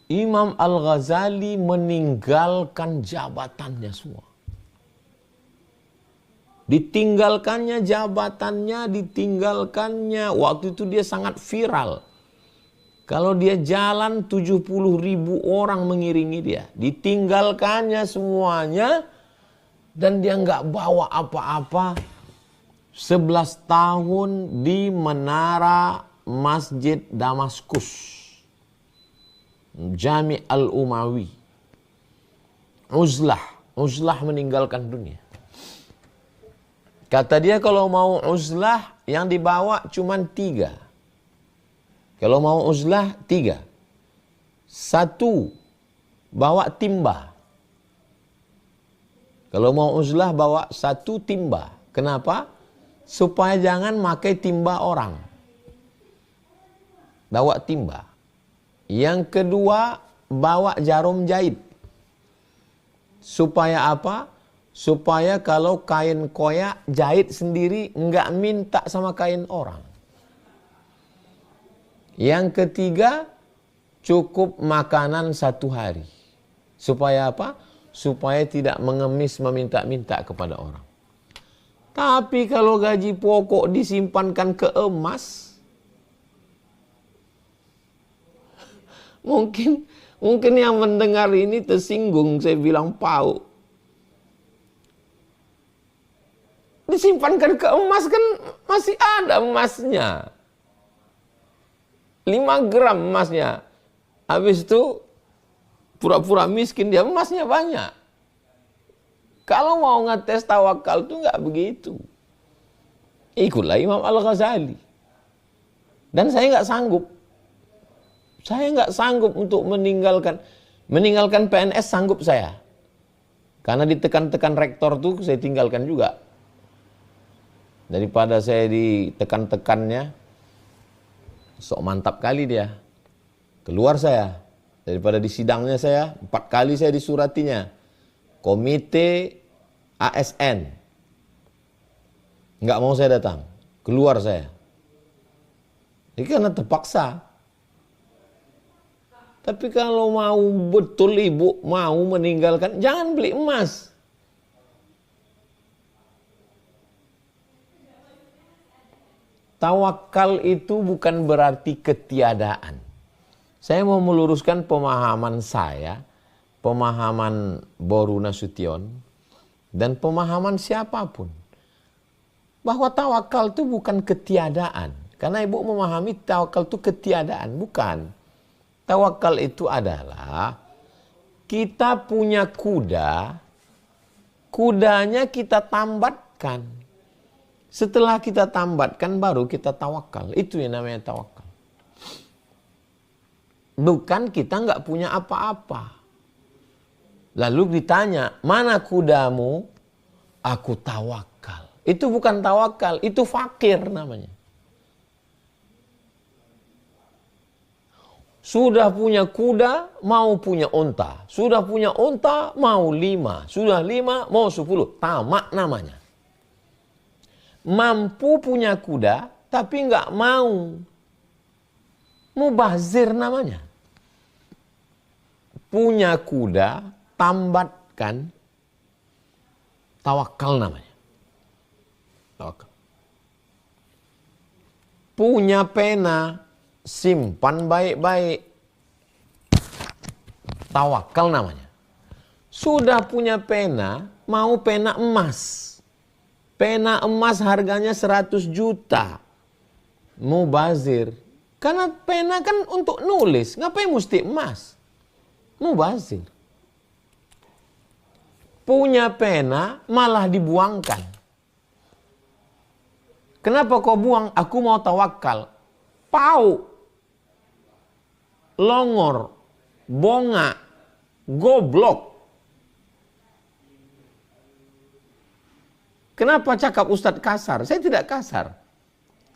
S2: Imam Al-Ghazali meninggalkan jabatannya semua. Ditinggalkannya jabatannya, ditinggalkannya. Waktu itu dia sangat viral. Kalau dia jalan 70.000 orang mengiringi dia. Ditinggalkannya semuanya dan dia nggak bawa apa-apa. 11 tahun di menara Masjid Damaskus. Jami' Al-Umawi. Uzlah meninggalkan dunia. Kata dia kalau mau uzlah yang dibawa cuma 3. Kalau mau uzlah 3. 1, bawa timba. Kalau mau uzlah bawa 1 timba. Kenapa? Supaya jangan pakai timba orang. Bawa timba. Yang kedua, bawa jarum jahit. Supaya apa? Supaya kalau kain koyak jahit sendiri enggak minta sama kain orang. Yang ketiga, cukup makanan 1 hari. Supaya apa? Supaya tidak mengemis meminta-minta kepada orang. Tapi kalau gaji pokok disimpankan ke emas, mungkin yang mendengar ini tersinggung, saya bilang pau. Disimpankan ke emas kan masih ada emasnya. 5 gram emasnya. Habis itu pura-pura miskin dia, emasnya banyak. Kalau mau ngetes tawakal itu nggak begitu. Ikutlah Imam Al-Ghazali. Dan saya nggak sanggup. Saya nggak sanggup untuk meninggalkan PNS, sanggup saya. Karena ditekan-tekan rektor tuh saya tinggalkan juga. Daripada saya ditekan-tekannya, sok mantap kali dia. Keluar saya. Daripada di sidangnya saya, 4 kali saya disuratinya. Komite ASN. Nggak mau saya datang. Keluar saya. Ini karena terpaksa. Tapi kalau mau betul ibu mau meninggalkan, jangan beli emas. Tawakal itu bukan berarti ketiadaan. Saya mau meluruskan pemahaman saya, pemahaman Boru Nasution, dan pemahaman siapapun. Bahwa tawakal itu bukan ketiadaan. Karena ibu memahami tawakal itu ketiadaan. Bukan. Tawakal itu adalah kita punya kuda, kudanya kita tambatkan. Setelah kita tambatkan baru kita tawakal. Itu yang namanya tawakal. Bukan kita nggak punya apa-apa. Lalu ditanya, mana kudamu? Aku tawakal. Itu bukan tawakal, itu fakir namanya. Sudah punya kuda, mau punya unta. Sudah punya unta, mau 5. Sudah 5, mau 10. Tamak namanya. Mampu punya kuda, tapi nggak mau. Mubazir namanya. Punya kuda, tambatkan. Tawakal namanya. Tawakal. Punya pena, simpan baik-baik. Tawakal namanya. Sudah punya pena, mau pena emas. Pena emas harganya 100 juta. Mubazir. Karena pena kan untuk nulis. Ngapain mesti emas? Mubazir. Punya pena malah dibuangkan. Kenapa kau buang? Aku mau tawakal. Pau. Longor. Bonga. Goblok. Kenapa cakap Ustadz kasar? Saya tidak kasar.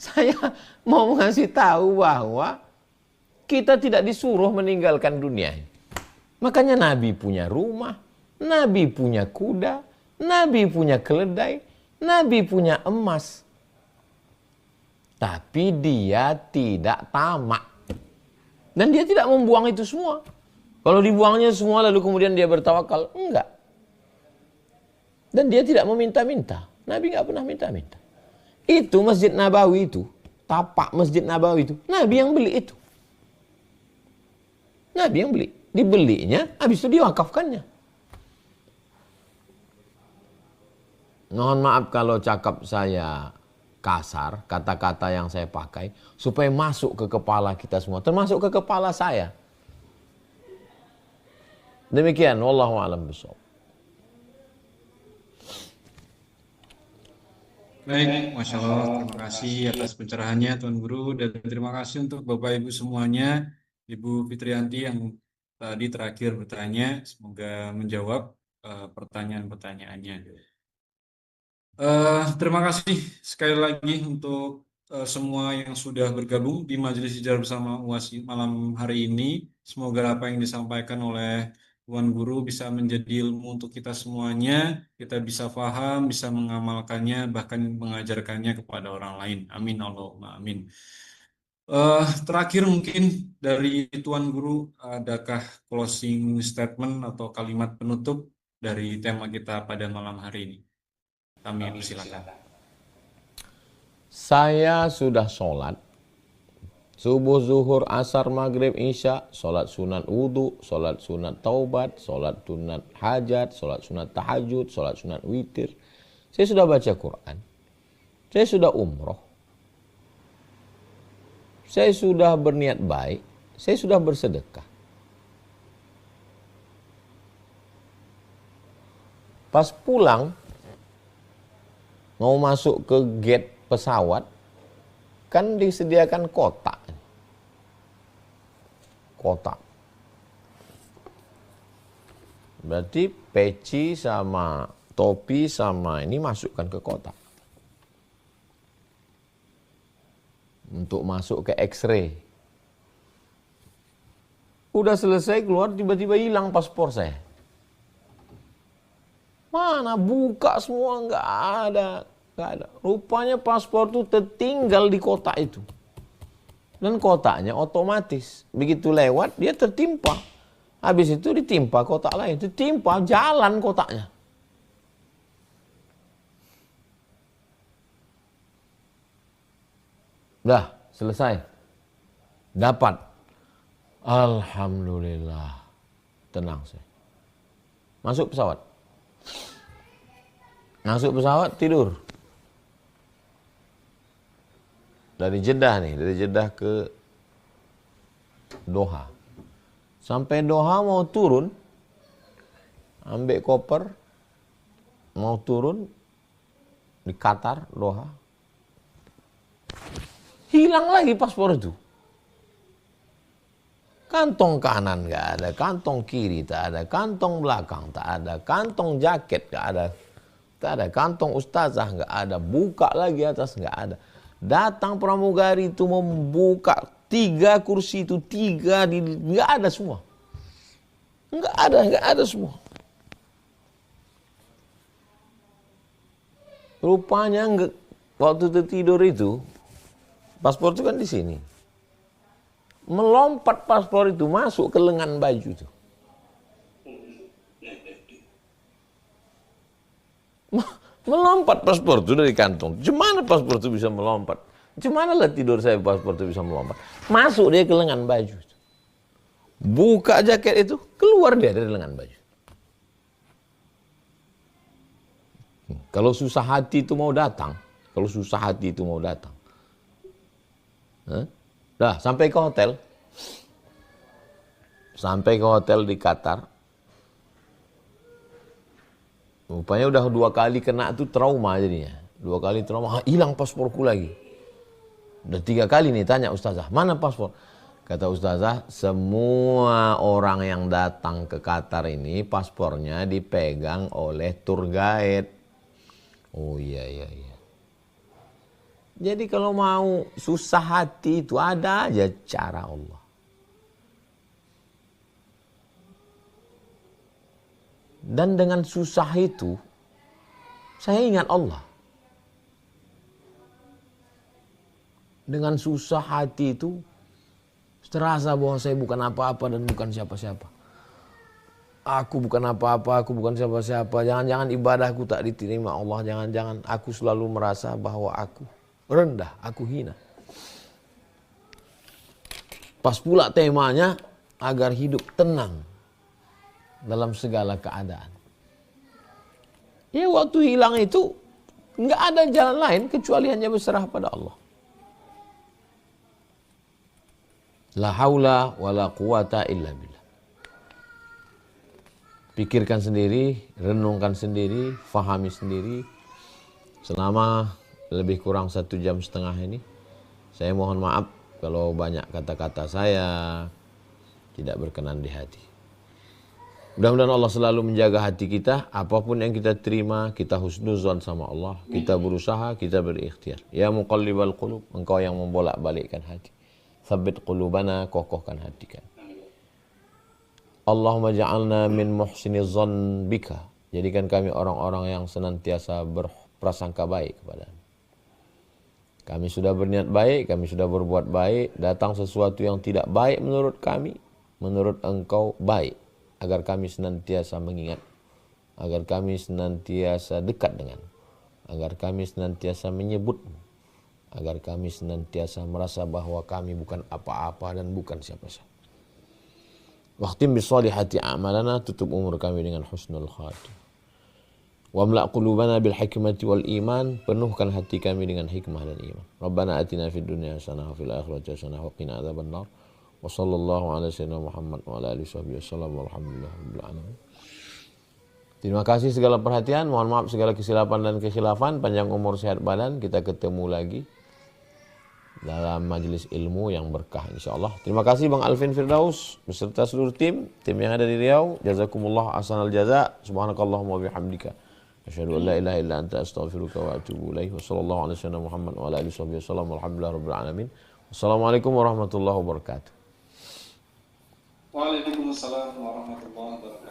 S2: Saya mau ngasih tahu bahwa kita tidak disuruh meninggalkan dunia. Makanya Nabi punya rumah, Nabi punya kuda, Nabi punya keledai, Nabi punya emas. Tapi dia tidak tamak. Dan dia tidak membuang itu semua. Kalau dibuangnya semua lalu kemudian dia bertawakal, enggak. Dan dia tidak meminta-minta. Nabi nggak pernah minta-minta. Itu Masjid Nabawi itu, tapak Masjid Nabawi itu, Nabi yang beli itu. Nabi yang beli. Dibelinya, habis itu diwakafkannya. Mohon maaf kalau cakap saya kasar, kata-kata yang saya pakai, supaya masuk ke kepala kita semua, termasuk ke kepala saya. Demikian, wallahu a'lam bishawab.
S1: Baik, Masya Allah, terima kasih atas pencerahannya Tuan Guru, dan terima kasih untuk Bapak Ibu semuanya, Ibu Fitrianti yang tadi terakhir bertanya, semoga menjawab pertanyaan-pertanyaannya. Terima kasih sekali lagi untuk semua yang sudah bergabung di Majelis Hijrah bersama UAS malam hari ini. Semoga apa yang disampaikan oleh Tuan Guru bisa menjadi ilmu untuk kita semuanya, kita bisa paham, bisa mengamalkannya, bahkan mengajarkannya kepada orang lain. Amin Allahumma amin. Terakhir mungkin dari Tuan Guru, adakah closing statement atau kalimat penutup dari tema kita pada malam hari ini? Kami persilakan.
S2: Saya sudah sholat subuh, zuhur, asar, maghrib, isya, sholat sunat wudhu, sholat sunat taubat, sholat sunat hajat, sholat sunat tahajud, sholat sunat witir. Saya sudah baca Quran. Saya sudah umroh. Saya sudah berniat baik. Saya sudah bersedekah. Pas pulang, mau masuk ke gate pesawat, kan disediakan kotak. Kotak. Berarti peci sama topi sama ini masukkan ke kotak. Untuk masuk ke X-ray. Udah selesai keluar, tiba-tiba hilang paspor saya. Mana buka semua, nggak ada. Rupanya paspor itu tertinggal di kotak itu. Dan kotaknya otomatis. Begitu lewat, dia tertimpa. Habis itu ditimpa kotak lain. Ditimpa jalan kotaknya. Dah, selesai. Dapat. Alhamdulillah. Tenang saya. Masuk pesawat. Masuk pesawat, tidur. Dari Jeddah nih, dari Jeddah ke Doha. Sampai Doha mau turun, ambil koper, mau turun di Qatar, Doha. Hilang lagi paspor itu. Kantong kanan nggak ada, kantong kiri tak ada, kantong belakang tak ada, kantong jaket nggak ada, tak ada, kantong ustazah nggak ada, buka lagi atas nggak ada. Datang pramugari itu membuka 3 kursi itu, 3 nggak ada semua. Nggak ada semua. Rupanya waktu tertidur itu, paspor itu kan di sini. Melompat paspor itu masuk ke lengan baju itu. Melompat paspor itu dari kantong. Gimana paspor itu bisa melompat? Gimana lah tidur saya paspor itu bisa melompat? Masuk dia ke lengan baju. Buka jaket itu, keluar dia dari lengan baju. Kalau susah hati itu mau datang, dah sampai ke hotel di Qatar. Rupanya udah 2 kali kena tuh trauma jadinya. 2 kali trauma, hilang pasporku lagi. Udah 3 kali nih tanya ustazah, mana paspor? Kata ustazah, semua orang yang datang ke Qatar ini paspornya dipegang oleh tour guide. Oh iya. Jadi kalau mau susah hati itu ada aja cara Allah. Dan dengan susah itu, saya ingat Allah. Dengan susah hati itu, terasa bahwa saya bukan apa-apa dan bukan siapa-siapa. Aku bukan apa-apa, aku bukan siapa-siapa. Jangan-jangan ibadahku tak diterima Allah. Jangan-jangan aku selalu merasa bahwa aku rendah, aku hina. Pas pula temanya agar hidup tenang dalam segala keadaan. Ya waktu hilang itu nggak ada jalan lain kecuali hanya berserah pada Allah. La haula wa la quwata illa billah. Pikirkan sendiri, renungkan sendiri, fahami sendiri. Selama lebih kurang 1,5 jam ini, saya mohon maaf kalau banyak kata-kata saya tidak berkenan di hati. Mudah-mudahan Allah selalu menjaga hati kita. Apapun yang kita terima, kita husnuzon sama Allah. Kita berusaha, kita berikhtiar. Ya muqallibal qulub, engkau yang membolak-balikkan hati. Tsabbit qulubana, kokohkan hati kami. Allahumma ja'alna min muhsiniz zan bika. Jadikan kami orang-orang yang senantiasa berprasangka baik kepadamu. Kami sudah berniat baik, kami sudah berbuat baik. Datang sesuatu yang tidak baik menurut kami, menurut engkau baik. Agar kami senantiasa mengingat, agar kami senantiasa dekat dengan, agar kami senantiasa menyebutmu, agar kami senantiasa merasa bahwa kami bukan apa-apa dan bukan siapa-siapa. Waqtim bisolihati a'malana, tutup umur kami dengan husnul khatim. Wamla' qulubana bil hikmati wal iman, penuhkan hati kami dengan hikmah dan iman. Rabbana atina fid dunya hasanah wa fil akhirati hasanah wa qina adzabannar. Wa sallallahu ala sayyidina Muhammad wa ala alihi wasallam walhamdulillahirabbil alamin. Terima kasih segala perhatian, mohon maaf segala kesilapan dan kekhilafan, panjang umur sehat badan, kita ketemu lagi dalam majelis ilmu yang berkah insyaallah. Terima kasih Bang Alvin Firdaus beserta seluruh tim yang ada di Riau. Jazakumullah ahsanal jaza. Subhanakallahumma wa bihamdika asyhadu an la ilaha illa anta astaghfiruka wa atubu ilaik. Wassallallahu ala sayyidina Muhammad wa ala alihi wasallam walhamdulillahirabbil alamin. Wassalamualaikum warahmatullahi wabarakatuh.
S1: Waalaikumsalam warahmatullahi wabarakatuh.